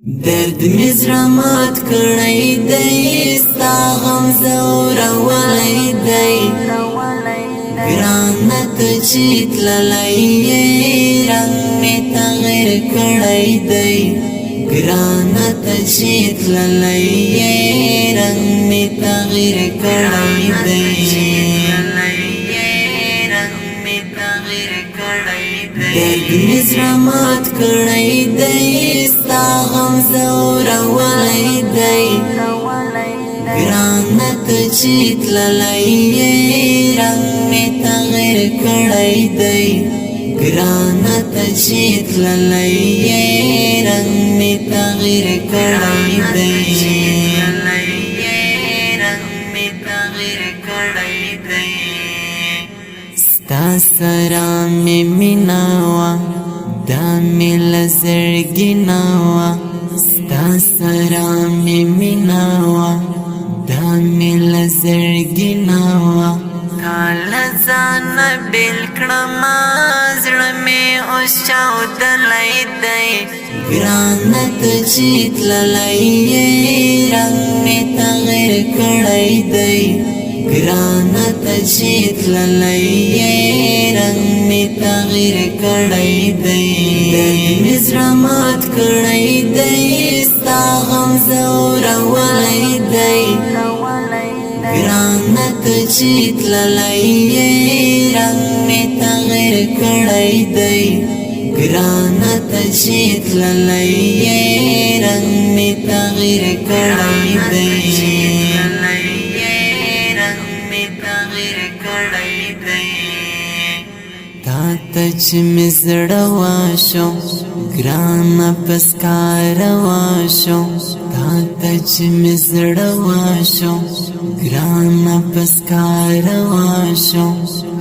درد مزرمات کړی دی ستا غم زورولی دی ګرانه ته چې تللی یې رنګ مې تغیر کړی دی ګرانه ته چې تللی یې رنګ مې تغیر کړی دی درد مزرمات کړی دی ستا غم زورولی دی ګرانه ته چې تللی یې رنګ مې تغیر کړی دی ګرانه ته چې تللی یې رنګ مې تغیر کړی دی ستا سره مې مینه وه دا مې له زړګي نه وه ستا سره مې مینه وه دا مې له زړګي نه وه تا له ځانه بېل کړمه زړه مې اوس چاودلی دی ګرانه ته چې تللی یې رنګ مې تغیر کړی دی ګرانه ته چې تللی یې رنګ مې تغیر کړی دی درد مې زړه مات کړی دی ستا غم زورولی دی ګرانه ته چې تللی یې رنګ مې تغیر کړی دی ګرانه ته چې تللی یې رنګ مې تغیر کړی دی تا ته چې مې زړه واشو ګرانه په سکاره واشو تا ته چې مې زړه واشو ګرانه په سکاره واشو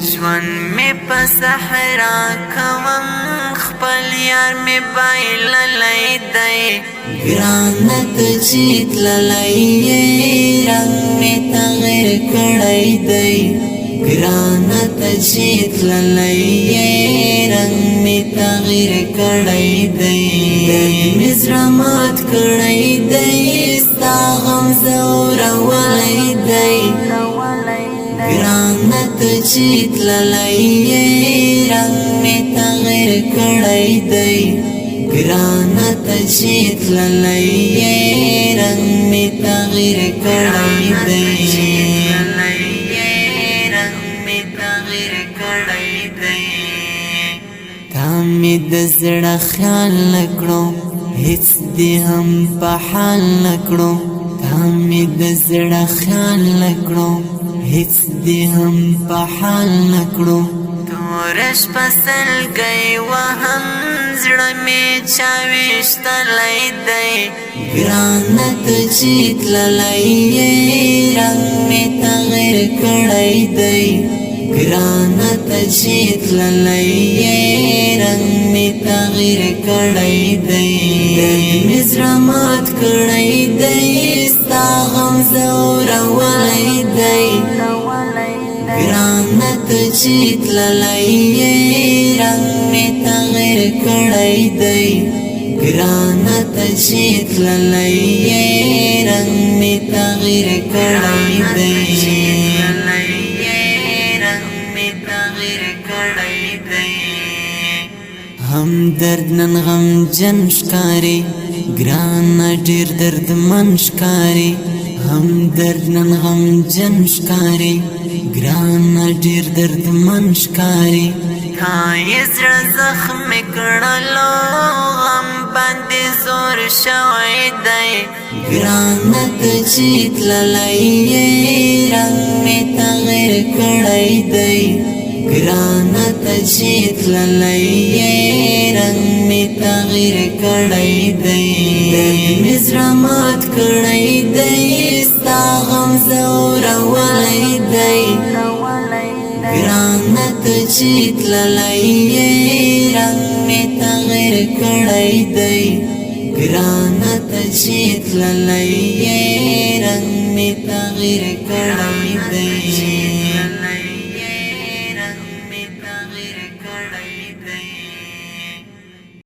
ژوند مې په صحرا کوم خپل یار مې بایللی دی ګرانه ته چې تللی یې رنګ مې تغیر کړی دی ګرانه ته چې تللی یې رنګ مې تغیر کړی دی درد مې زړه مات کړی دی ستا غم زورولی دی ګرانه ته چې تللی یې رنګ مې تغیر کړی دی ګرانه ته چې تللی یې رنګ مې تغیر کړی دی تا مې د زړه خیال نکړو هیڅ دې هم په حال نکړو تا مې د زړه خیال نکړو هیڅ دې هم په حال نکړو توره شپه سلګۍ وهم زړه مې چا ویشتلی دی ګرانه ته چې تللی یې رنګ مې تغیر کړی دی ګرانه ته چې تللی یې رنګ مې تغیر کړی دی درد مې زړه مات کړی دی ستا غم زورولی دی ګرانه ته چې تللی یې رنګ مې تغیر کړی دی ګرانه ته چې تللی یې رنګ مې تغیر کړی دی هم درد نن غم جن ښکاري ګرانه ډېر دردمن ښکاري هم درد نن غم جن ښکاري ګرانه ډېر دردمن ښکاري تا یې زړه زخمي کړلو غم باندې زور شوی دی ګرانه ته چې تللی یې رنګ مې تغیر کړی دی ګرانه ته چې تللی یې رنګ مې تغیر کړی دی درد مې زړه مات کړی دی ستا غم زورولی دی ګرانه ته چې تللی یې رنګ مې تغیر کړی دی ګرانه ته چې تللی یې رنګ مې تغیر کړی دی